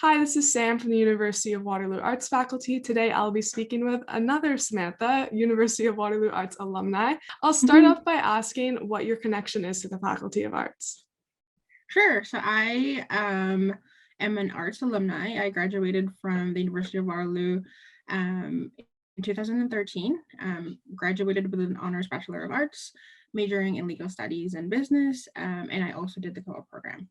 Hi, this is Sam from the University of Waterloo Arts faculty. Today I'll be speaking with another Samantha, University of Waterloo Arts alumni. I'll start Mhm. off by asking what your connection is to the Faculty of Arts. Sure. So I am an arts alumni. I graduated from the University of Waterloo in 2013. Graduated with an honors Bachelor of Arts, majoring in legal studies and business, and I also did the co-op program.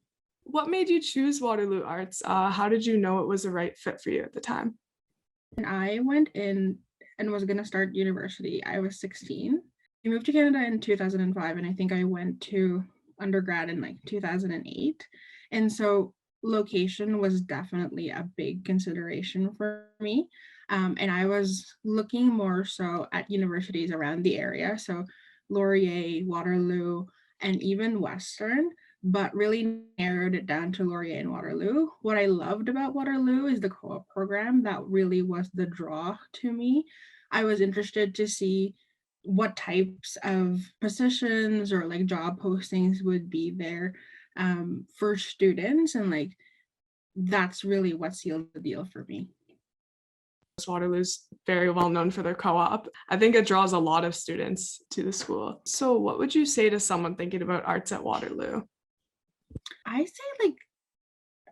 What made you choose Waterloo Arts? How did you know it was the right fit for you at the time? And I went in and was going to start university. I was 16. I moved to Canada in 2005, and I think I went to undergrad in like 2008. And so location was definitely a big consideration for me. And I was looking more so at universities around the area. So Laurier, Waterloo, and even Western, but really narrowed it down to Laurier and Waterloo. What I loved about Waterloo is the co-op program. That really was the draw to me. I was interested to see what types of positions or like job postings would be there for students, and like that's really what sealed the deal for me. Waterloo's very well known for their co-op. I think it draws a lot of students to the school. So what would you say to someone thinking about arts at Waterloo? I say like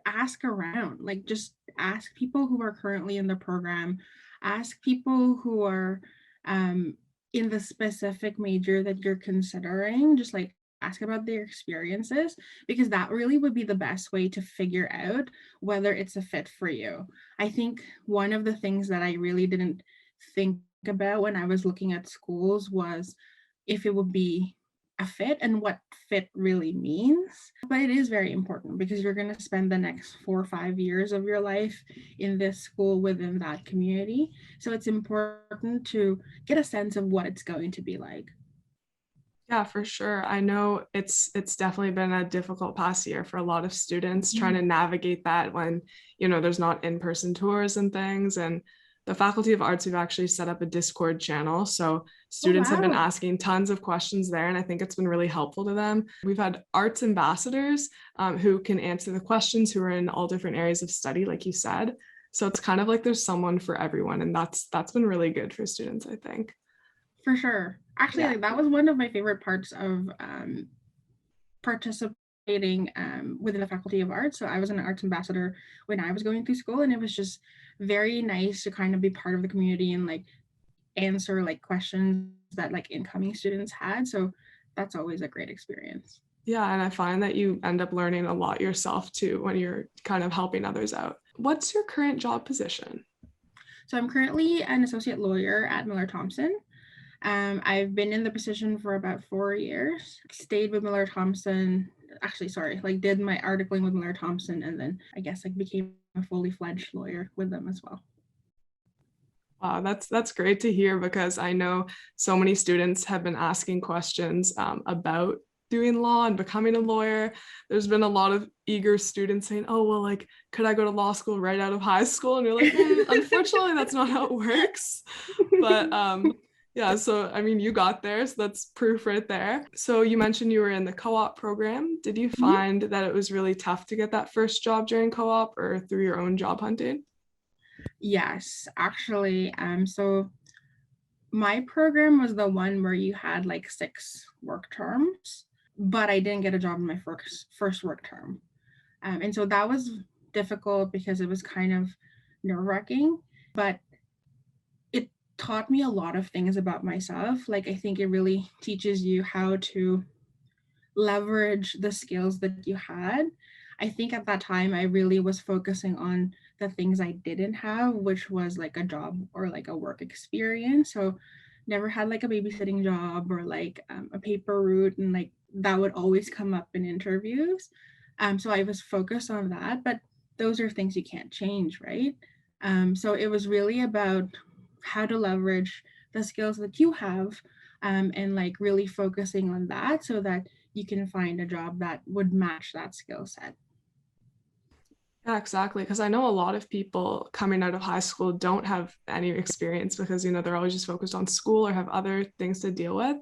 ask around, like just ask people who are currently in the program, ask people who are um, in the specific major that you're considering, just like ask about their experiences, because that really would be the best way to figure out whether it's a fit for you. I think one of the things that I really didn't think about when I was looking at schools was if it would be a fit and what fit really means. But it is very important because you're going to spend the next 4 or 5 years of your life in this school within that community. So it's important to get a sense of what it's going to be like. Yeah, for sure. I know it's definitely been a difficult past year for a lot of students trying to navigate that when, there's not in-person tours and things. And the Faculty of Arts, we've actually set up a Discord channel. So Oh, students have been wow. asking tons of questions there, and I think it's been really helpful to them. We've had arts ambassadors who can answer the questions, who are in all different areas of study, like you said. So it's kind of like there's someone for everyone, and that's been really good for students, I think. For sure. Actually, Yeah. like that was one of my favorite parts of participating within the Faculty of Arts. So I was an arts ambassador when I was going through school, and it was just very nice to kind of be part of the community and like answer like questions that like incoming students had. So that's always a great experience. Yeah, and I find that you end up learning a lot yourself too when you're kind of helping others out. What's your current job position? So I'm currently an associate lawyer at Miller Thompson. I've been in the position for about 4 years. Stayed with Miller Thompson. Actually, sorry, like did my articling with Miller Thompson, and then I guess like became a fully fledged lawyer with them as well. Wow, that's great to hear because I know so many students have been asking questions about doing law and becoming a lawyer. There's been a lot of eager students saying, "Oh, well, like, could I go to law school right out of high school?" And you're like, unfortunately, that's not how it works. But yeah, so I mean, you got there, so that's proof right there. So you mentioned you were in the co-op program. Did you find that it was really tough to get that first job during co-op or through your own job hunting? Yes, actually. So my program was the one where you had like 6 work terms, but I didn't get a job in my first work term. And so that was difficult because it was kind of nerve wracking, but it taught me a lot of things about myself. Like, I think it really teaches you how to leverage the skills that you had. I think at that time, I really was focusing on the things I didn't have, which was like a job or like a work experience. So, never had like a babysitting job or like a paper route, and like that would always come up in interviews. So I was focused on that, but those are things you can't change, right? So it was really about how to leverage the skills that you have, and like really focusing on that so that you can find a job that would match that skill set. Yeah, exactly. Because I know a lot of people coming out of high school don't have any experience because, they're always just focused on school or have other things to deal with.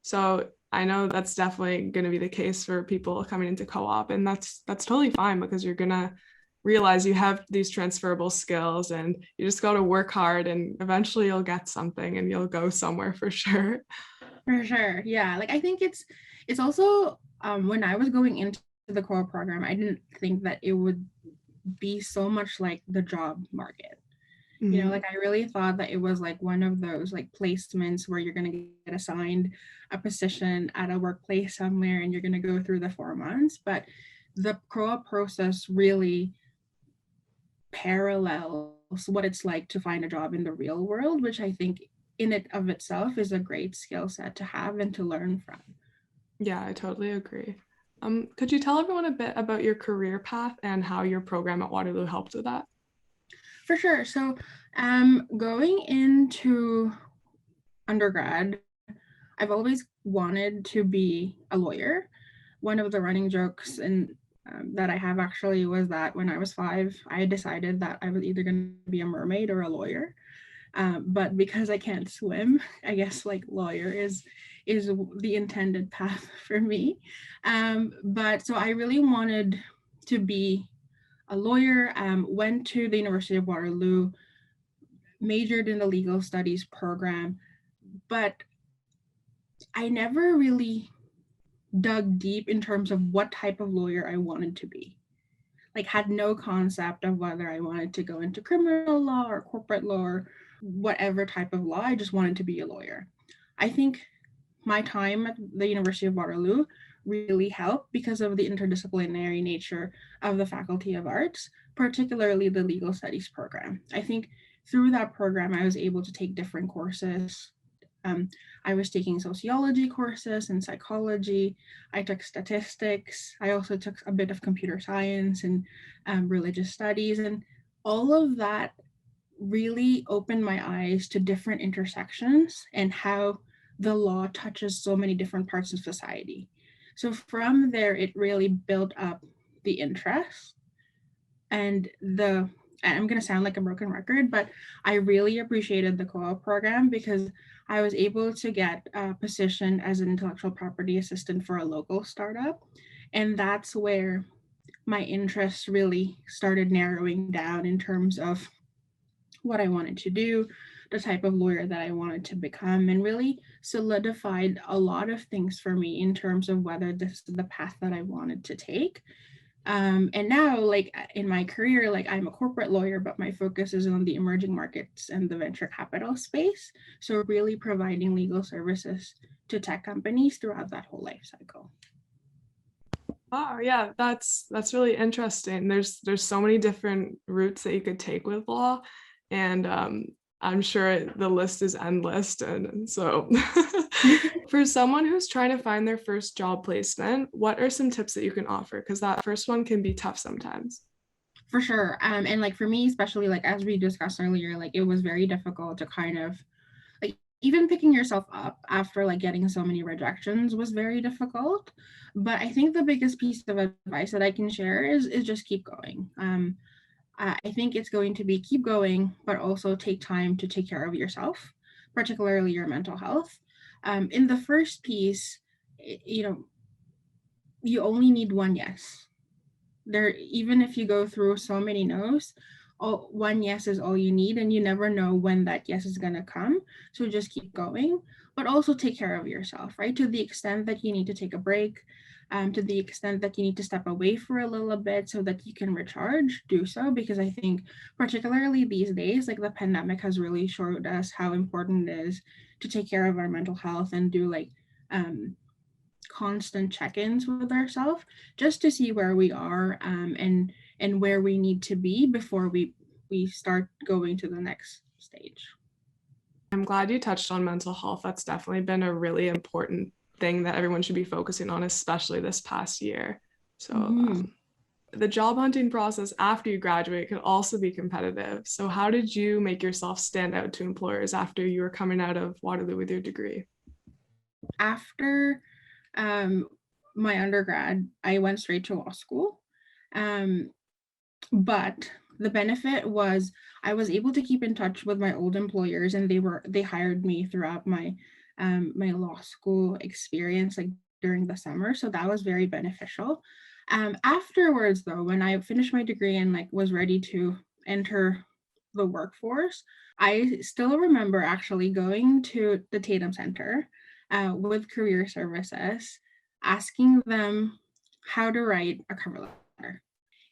So I know that's definitely going to be the case for people coming into co-op, and that's totally fine because you're gonna realize you have these transferable skills and you just got to work hard and eventually you'll get something and you'll go somewhere for sure. For sure. Yeah. Like I think it's also when I was going into the core program, I didn't think that it would be so much like the job market. You know, Mhm. like I really thought that it was like one of those like placements where you're going to get assigned a position at a workplace somewhere and you're going to go through the 4 months. But the co-op process really parallels what it's like to find a job in the real world, which I think in it of itself is a great skill set to have and to learn from. Yeah, I totally agree. Could you tell everyone a bit about your career path and how your program at Waterloo helped with that? For sure. So, going into undergrad, I've always wanted to be a lawyer. One of the running jokes and that I have actually was that when I was 5, I decided that I was either going to be a mermaid or a lawyer. But because I can't swim, I guess like lawyer is the intended path for me. But so I really wanted to be a lawyer. Went to the University of Waterloo, majored in the legal studies program, but I never really dug deep in terms of what type of lawyer I wanted to be. Like had no concept of whether I wanted to go into criminal law or corporate law or whatever type of law. I just wanted to be a lawyer. I think my time at the University of Waterloo really helped because of the interdisciplinary nature of the Faculty of Arts, particularly the legal studies program. I think through that program, I was able to take different courses. I was taking sociology courses and psychology. I took statistics. I also took a bit of computer science and religious studies. And all of that really opened my eyes to different intersections and how the law touches so many different parts of society. So from there, it really built up the interest and the I'm going to sound like a broken record, but I really appreciated the co-op program because I was able to get a position as an intellectual property assistant for a local startup. And that's where my interests really started narrowing down in terms of what I wanted to do, the type of lawyer that I wanted to become, and really solidified a lot of things for me in terms of whether this is the path that I wanted to take. And now, like in my career, like I'm a corporate lawyer, but my focus is on the emerging markets and the venture capital space. So really providing legal services to tech companies throughout that whole life cycle. Oh yeah, that's really interesting. There's so many different routes that you could take with law, and I'm sure the list is endless. And so, for someone who's trying to find their first job placement, what are some tips that you can offer? Because that first one can be tough sometimes. For sure. And like for me, especially like as we discussed earlier, like it was very difficult to kind of like even picking yourself up after like getting so many rejections was very difficult. But I think the biggest piece of advice that I can share is just keep going. I think it's going to be keep going, but also take time to take care of yourself, particularly your mental health. In the first piece, you know, you only need one yes. There, even if you go through so many no's, one yes is all you need, and you never know when that yes is going to come. So just keep going, but also take care of yourself, right? To the extent that you need to take a break, to the extent that you need to step away for a little bit so that you can recharge, do so. Because I think particularly these days, like the pandemic has really showed us how important it is to take care of our mental health and do like constant check-ins with ourselves just to see where we are, and where we need to be before we start going to the next stage. I'm glad you touched on mental health. That's definitely been a really important thing that everyone should be focusing on, especially this past year. So, Mhm. the job hunting process after you graduate could also be competitive. So, how did you make yourself stand out to employers after you were coming out of Waterloo with your degree? After um, my undergrad, I went straight to law school. Um, but the benefit was I was able to keep in touch with my old employers, and they hired me throughout my law school experience, like during the summer. So that was very beneficial. Afterwards, though, when I finished my degree and like was ready to enter the workforce, I still remember actually going to the Tatum Center with career services, asking them how to write a cover letter.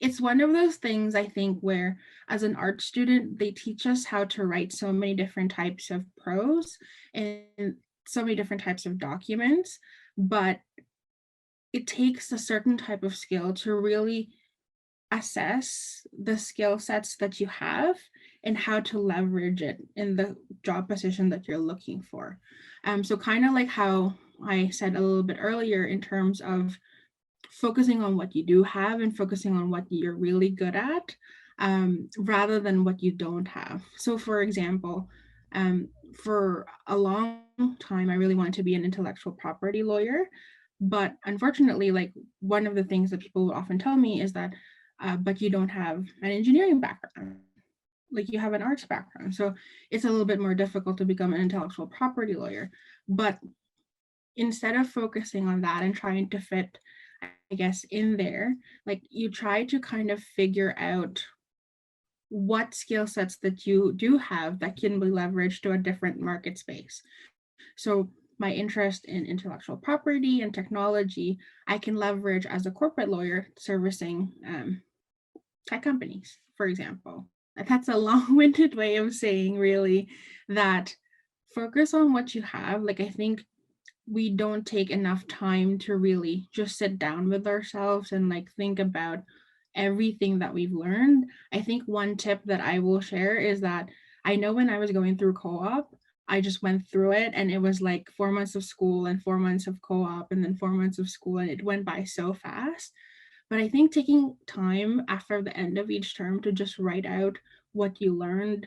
It's one of those things I think where, as an art student, they teach us how to write so many different types of prose and so many different types of documents, but it takes a certain type of skill to really assess the skill sets that you have and how to leverage it in the job position that you're looking for. So kind of like how I said a little bit earlier in terms of focusing on what you do have and focusing on what you're really good at, rather than what you don't have. So for example, for a long time, I really wanted to be an intellectual property lawyer. But unfortunately, like one of the things that people will often tell me is that, but you don't have an engineering background, like you have an arts background. So it's a little bit more difficult to become an intellectual property lawyer. But instead of focusing on that and trying to fit, I guess, in there, like you try to kind of figure out what skill sets that you do have that can be leveraged to a different market space. So my interest in intellectual property and technology, I can leverage as a corporate lawyer servicing tech companies, for example. That's a long-winded way of saying really that focus on what you have. Like I think we don't take enough time to really just sit down with ourselves and like think about everything that we've learned. I think one tip that I will share is that I know when I was going through co-op, I just went through it and it was like 4 months of school and 4 months of co-op and then 4 months of school and it went by so fast. But I think taking time after the end of each term to just write out what you learned,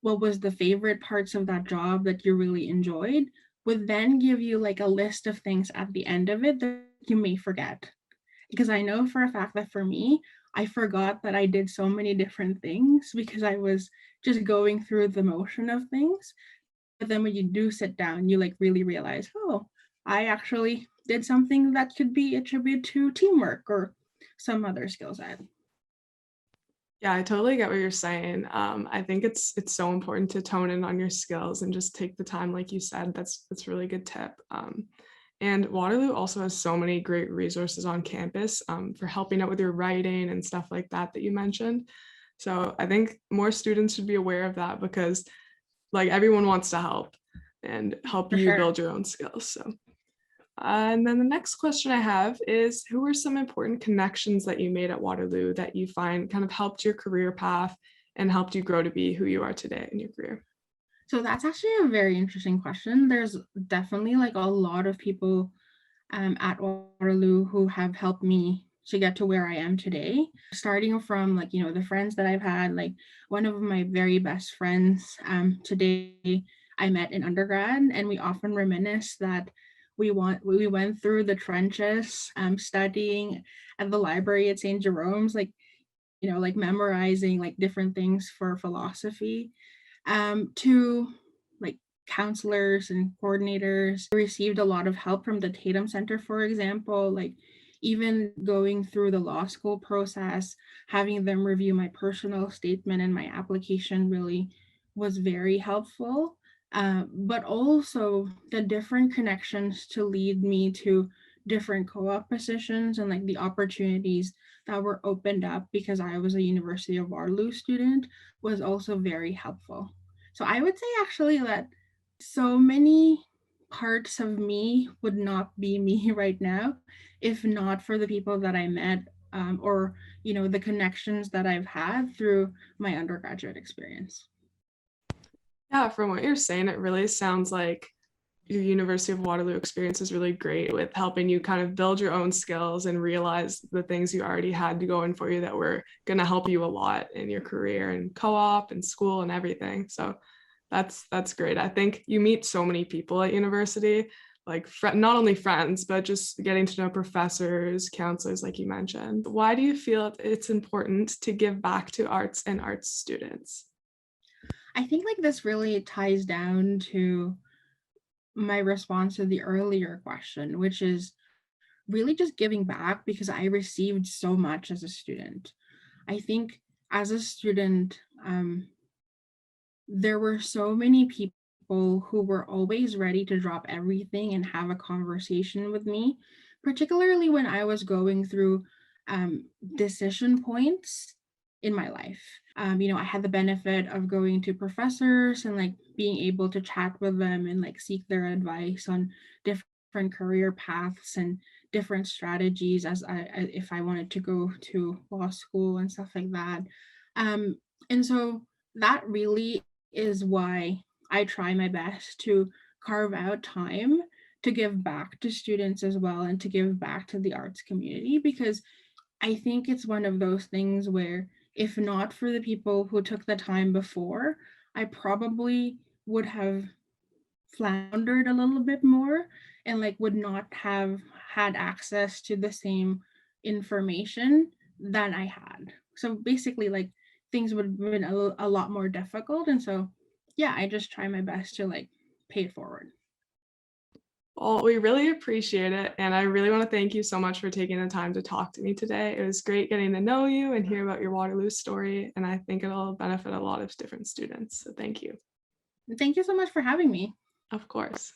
what was the favorite parts of that job that you really enjoyed, would then give you like a list of things at the end of it that you may forget. Because I know for a fact that for me, I forgot that I did so many different things because I was just going through the motion of things. But then when you do sit down, you like really realize, oh, I actually did something that could be attributed to teamwork or some other skill set. Yeah, I totally get what you're saying. I think it's so important to tone in on your skills and just take the time, like you said. That's a really good tip. And Waterloo also has so many great resources on campus for helping out with your writing and stuff like that that you mentioned. So I think more students should be aware of that because like everyone wants to help and help For you sure. build your own skills. So and then the next question I have is who are some important connections that you made at Waterloo that you find kind of helped your career path and helped you grow to be who you are today in your career? So that's actually a very interesting question. There's definitely like a lot of people at Waterloo who have helped me to get to where I am today. Starting from like, the friends that I've had, like one of my very best friends today I met in undergrad, and we often reminisce that we went through the trenches studying at the library at St. Jerome's, like, like memorizing like different things for philosophy, to like counselors and coordinators. I received a lot of help from the Tatum Center, for example, like even going through the law school process, having them review my personal statement and my application really was very helpful. But also the different connections to lead me to different co-op positions and like the opportunities that were opened up because I was a University of Waterloo student was also very helpful. So I would say actually that so many parts of me would not be me right now if not for the people that I met, or the connections that I've had through my undergraduate experience. Yeah, from what you're saying, it really sounds like your University of Waterloo experience is really great with helping you kind of build your own skills and realize the things you already had to go in for you that were going to help you a lot in your career and co-op and school and everything. So that's great. I think you meet so many people at university, like not only friends, but just getting to know professors, counselors, like you mentioned. Why do you feel it's important to give back to arts and arts students? I think like this really ties down to my response to the earlier question, which is really just giving back because I received so much as a student. I think as a student, there were so many people who were always ready to drop everything and have a conversation with me, particularly when I was going through decision points in my life. I had the benefit of going to professors and like being able to chat with them and like seek their advice on different career paths and different strategies as if I wanted to go to law school and stuff like that. And so that really is why I try my best to carve out time to give back to students as well and to give back to the arts community, because I think it's one of those things where if not for the people who took the time before, I probably would have floundered a little bit more and like would not have had access to the same information than I had. So basically like things would have been a lot more difficult, and so yeah, I just try my best to like pay it forward. Well, we really appreciate it, and I really want to thank you so much for taking the time to talk to me today. It was great getting to know you and hear about your Waterloo story, and I think it'll benefit a lot of different students. So thank you. And thank you so much for having me. Of course.